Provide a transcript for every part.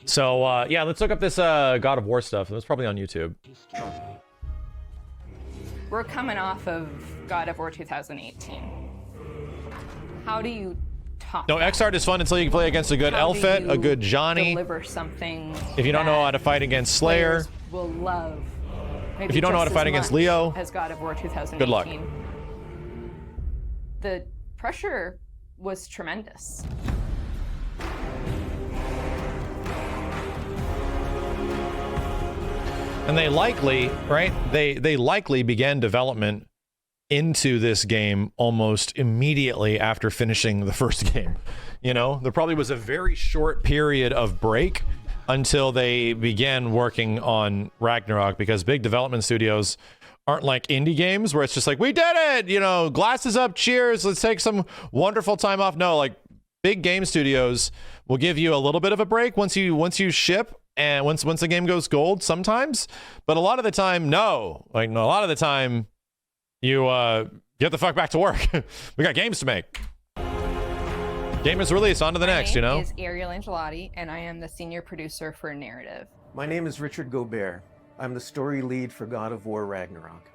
So, yeah, let's look up this God of War stuff. It was probably on YouTube. We're coming off of God of War 2018. How do you top No, that? X-Art is fun until you can play against a good Elfet, a good Johnny. Deliver something If you don't know how to fight against Slayer. Will love. If you don't know how to fight against Leo. As God of War 2018. Good luck. The pressure was tremendous. And they likely, right? They likely began development into this game almost immediately after finishing the first game. You know, there probably was a very short period of break until they began working on Ragnarok, because big development studios aren't like indie games where it's just like, we did it, you know, glasses up, cheers, let's take some wonderful time off. No, like big game studios will give you a little bit of a break once you ship. And once the game goes gold sometimes, but a lot of the time, no. Like, no, a lot of the time, you get the fuck back to work. We got games to make. Game is released, on to the next, you know? My name is Ariel Angelotti, and I am the senior producer for Narrative. My name is Richard Gobert. I'm the story lead for God of War Ragnarok.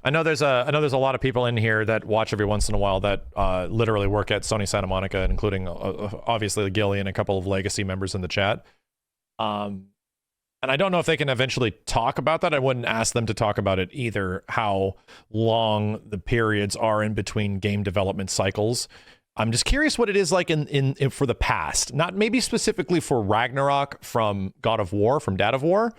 I know there's a lot of people in here that watch every once in a while that literally work at Sony Santa Monica, including obviously Gilly and a couple of Legacy members in the chat. And I don't know if they can eventually talk about that. I wouldn't ask them to talk about it either, how long the periods are in between game development cycles. I'm just curious what it is like in for the past, not maybe specifically for Ragnarok from God of War, from Dad of War,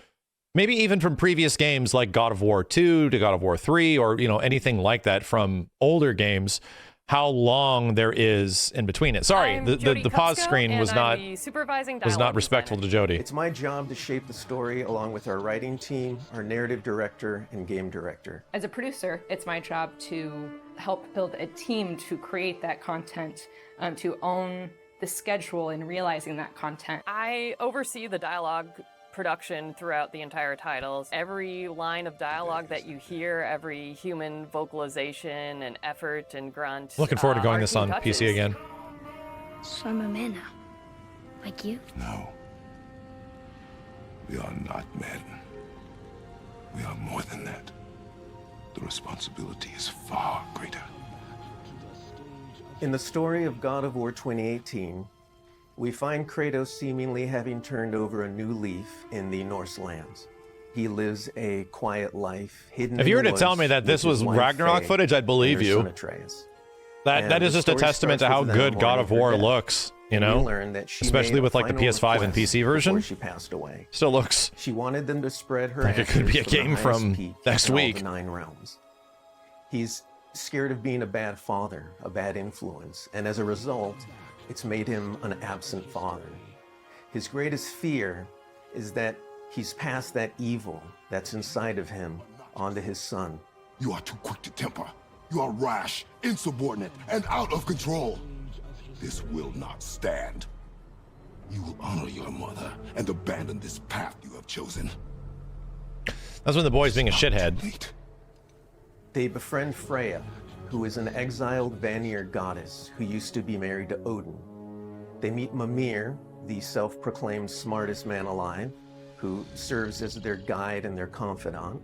maybe even from previous games like God of War 2 to God of War 3, or, you know, anything like that from older games. How long there is in between it. Sorry, the pause screen was not respectful to Jody. It's my job to shape the story along with our writing team, our narrative director, and game director. As a producer, it's my job to help build a team to create that content, to own the schedule in realizing that content. I oversee the dialogue production throughout the entire titles. Every line of dialogue that you hear, every human vocalization and effort and grunt. Looking forward to going this on PC again. So I'm a man now, like you? No. We are not men. We are more than that. The responsibility is far greater. In the story of God of War 2018, we find Kratos seemingly having turned over a new leaf in the Norse lands. He lives a quiet life, hidden. If you were to tell me that this was Ragnarok footage, I'd believe you. That is just a testament to how good God of War looks, you know? Especially with like the PS5 and PC version. She passed away. Still looks. She wanted them to spread her like it could be a game from next week. 9 realms. He's scared of being a bad father, a bad influence, and as a result, it's made him an absent father. His greatest fear is that he's passed that evil that's inside of him onto his son. You are too quick to temper. You are rash, insubordinate, and out of control. This will not stand. You will honor your mother and abandon this path you have chosen. That's when the boy's being a shithead. They befriend Freya, who is an exiled Vanir goddess who used to be married to Odin. They meet Mimir, the self-proclaimed smartest man alive, who serves as their guide and their confidant.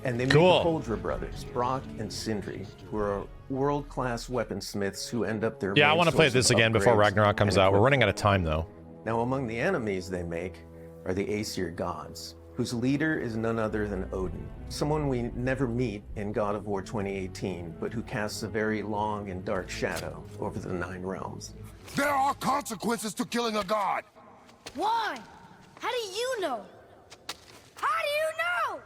And they meet the Holdra brothers, Brock and Sindri, who are world-class weaponsmiths who end up their I want to play this again before Ragnarok comes out. We're running out of time, though. Now, among the enemies they make are the Aesir gods, whose leader is none other than Odin, someone we never meet in God of War 2018, but who casts a very long and dark shadow over the 9 realms. There are consequences to killing a god! Why? How do you know? How do you know?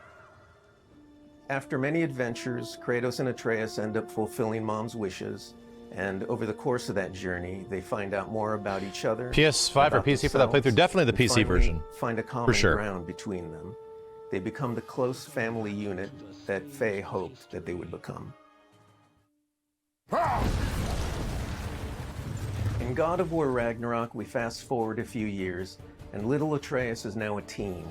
After many adventures, Kratos and Atreus end up fulfilling Mom's wishes, and over the course of that journey, they find out more about each other. PS5 or PC for that playthrough? Definitely the PC version. Find a common ground between them. They become the close family unit that Faye hoped that they would become. In God of War Ragnarok, we fast forward a few years, and little Atreus is now a teen,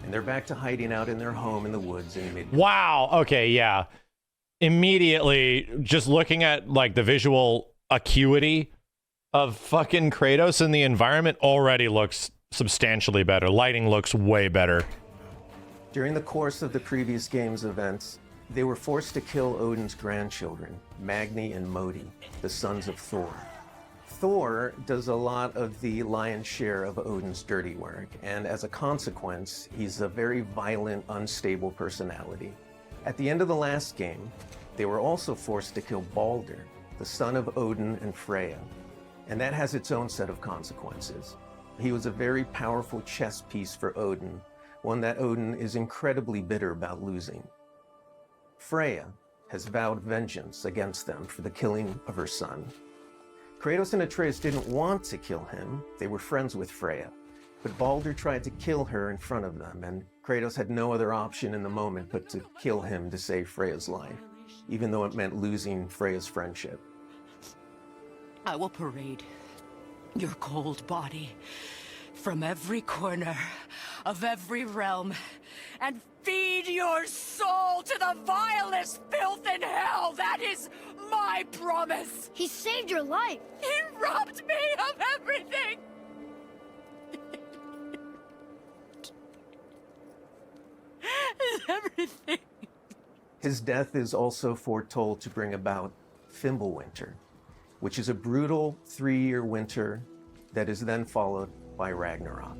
and they're back to hiding out in their home in the woods in Midgard. Wow. Okay, yeah. Immediately, just looking at like the visual acuity of fucking Kratos in the environment already looks substantially better. Lighting looks way better. During the course of the previous game's events, they were forced to kill Odin's grandchildren, Magni and Modi, the sons of Thor. Thor does a lot of the lion's share of Odin's dirty work, and as a consequence, he's a very violent, unstable personality. At the end of the last game, they were also forced to kill Balder, the son of Odin and Freya, and that has its own set of consequences. He was a very powerful chess piece for Odin, one that Odin is incredibly bitter about losing. Freya has vowed vengeance against them for the killing of her son. Kratos and Atreus didn't want to kill him. They were friends with Freya, but Balder tried to kill her in front of them, and Kratos had no other option in the moment but to kill him to save Freya's life, even though it meant losing Freya's friendship. I will parade your cold body from every corner of every realm and feed your soul to the vilest filth in hell. That is my promise. He saved your life. He robbed me of everything. Everything. His death is also foretold to bring about Fimbulwinter, which is a brutal 3-year winter that is then followed by Ragnarok.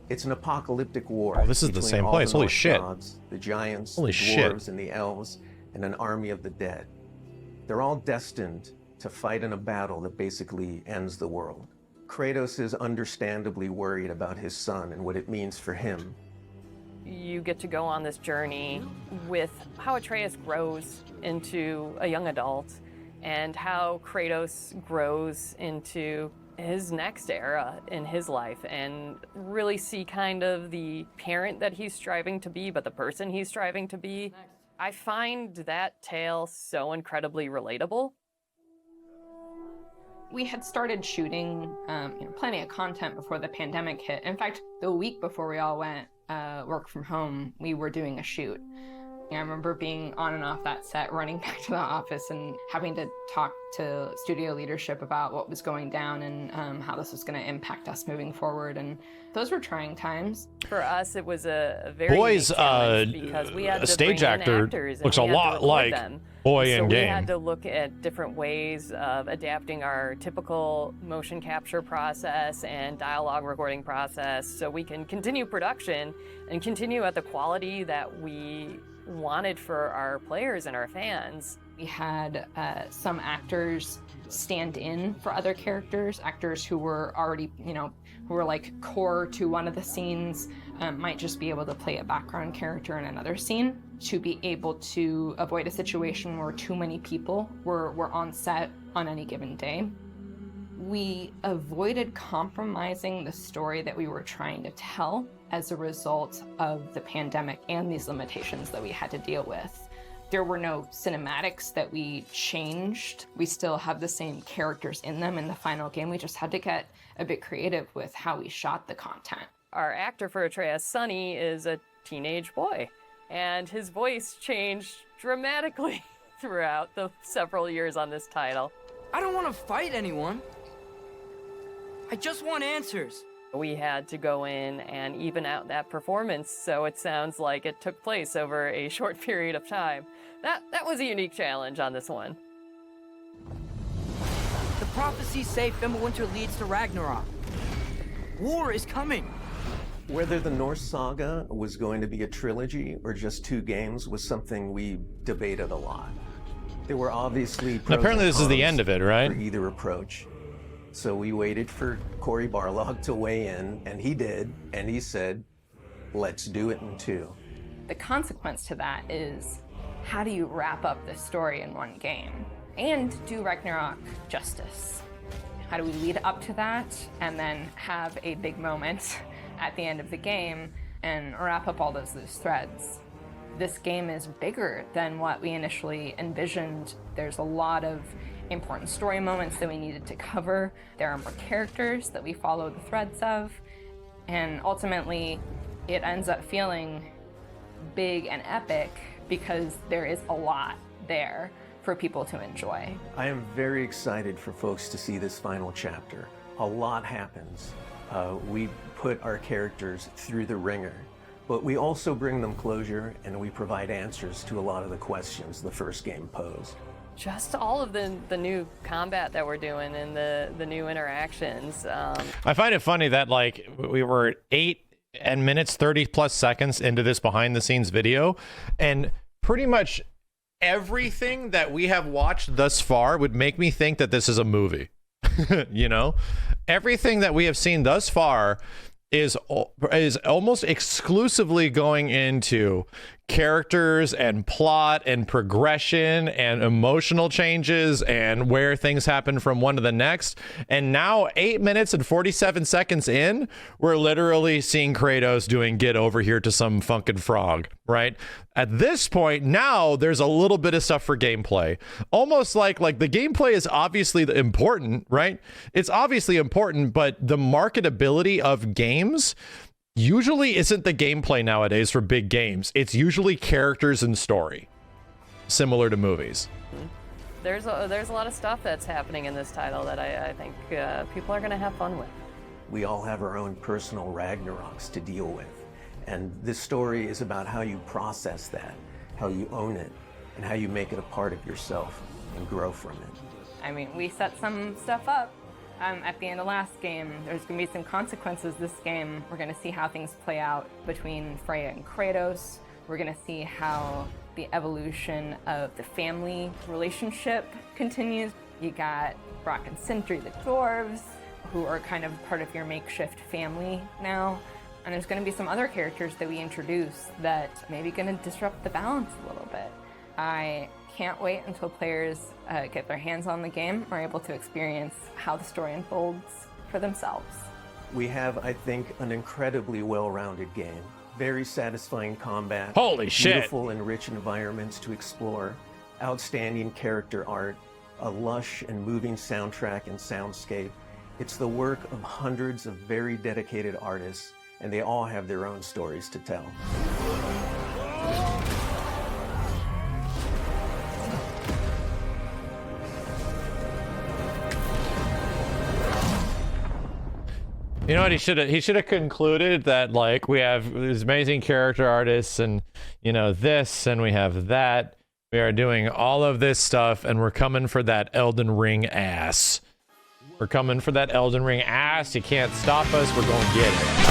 It's an apocalyptic war. Oh, this is the between same all place. the Holy Norse shit. gods, the giants, Holy the shit. dwarves, and the elves, and an army of the dead. They're all destined to fight in a battle that basically ends the world. Kratos is understandably worried about his son and what it means for him. You get to go on this journey with how Atreus grows into a young adult and how Kratos grows into his next era in his life, and really see kind of the parent that he's striving to be, but the person he's striving to be. I find that tale so incredibly relatable. We had started shooting plenty of content before the pandemic hit. In fact, the week before we all went work from home, we were doing a shoot. I remember being on and off that set, running back to the office and having to talk to studio leadership about what was going down and how this was going to impact us moving forward. And those were trying times. For us, it was a very Boy's unique challenge because we had a to stage bring in actor actors and looks a we had to lot record like them. Boy So in we game. had to look at different ways of adapting our typical motion capture process and dialogue recording process so we can continue production and continue at the quality that we wanted for our players and our fans. We had some actors stand in for other characters, actors who were already, who were like core to one of the scenes, might just be able to play a background character in another scene to be able to avoid a situation where too many people were on set on any given day. We avoided compromising the story that we were trying to tell as a result of the pandemic and these limitations that we had to deal with. There were no cinematics that we changed. We still have the same characters in them in the final game. We just had to get a bit creative with how we shot the content. Our actor for Atreus, Sonny, is a teenage boy, and his voice changed dramatically throughout the several years on this title. I don't want to fight anyone. I just want answers. We had to go in and even out that performance so it sounds like it took place over a short period of time. That was a unique challenge on this one. The prophecies say Fimbulwinter leads to Ragnarok. War is coming. Whether the Norse saga was going to be a trilogy or just 2 games was something we debated a lot. There were obviously pros Apparently and this is the cons end of it, right? for either approach. So we waited for Cory Barlog to weigh in, and he did, and he said, let's do it in 2. The consequence to that is, how do you wrap up the story in one game and do Ragnarok justice? How do we lead up to that and then have a big moment at the end of the game and wrap up all those loose threads? This game is bigger than what we initially envisioned. There's a lot of important story moments that we needed to cover. There are more characters that we follow the threads of. And ultimately, it ends up feeling big and epic because there is a lot there for people to enjoy. I am very excited for folks to see this final chapter. A lot happens. We put our characters through the ringer, but we also bring them closure and we provide answers to a lot of the questions the first game posed. Just all of the new combat that we're doing and the new interactions. I find it funny that like we were 8 minutes 30 plus seconds into this behind the scenes video, and pretty much everything that we have watched thus far would make me think that this is a movie. You know, everything that we have seen thus far is almost exclusively going into characters and plot and progression and emotional changes and where things happen from one to the next. And now 8 minutes and 47 seconds in, we're literally seeing Kratos doing get over here to some funkin' frog, right? At this point, now there's a little bit of stuff for gameplay. Almost like the gameplay is obviously important, right? It's obviously important, but the marketability of games usually isn't the gameplay nowadays for big games. It's usually characters and story, similar to movies. There's a lot of stuff that's happening in this title that I think people are going to have fun with. We all have our own personal Ragnaroks to deal with. And this story is about how you process that, how you own it, and how you make it a part of yourself and grow from it. I mean, we set some stuff up at the end of last game. There's going to be some consequences this game. We're going to see how things play out between Freya and Kratos. We're going to see how the evolution of the family relationship continues. You got Brock and Sindri, the dwarves, who are kind of part of your makeshift family now. And there's going to be some other characters that we introduce that maybe going to disrupt the balance a little bit. I can't wait until players get their hands on the game, are able to experience how the story unfolds for themselves. We have, I think, an incredibly well-rounded game. Very satisfying combat. Holy shit. Beautiful and rich environments to explore. Outstanding character art. A lush and moving soundtrack and soundscape. It's the work of hundreds of very dedicated artists, and they all have their own stories to tell. You know what, he should have concluded that like we have these amazing character artists and you know this and we have that. We are doing all of this stuff and we're coming for that Elden Ring ass. We're coming for that Elden Ring ass. You can't stop us. We're going to get it.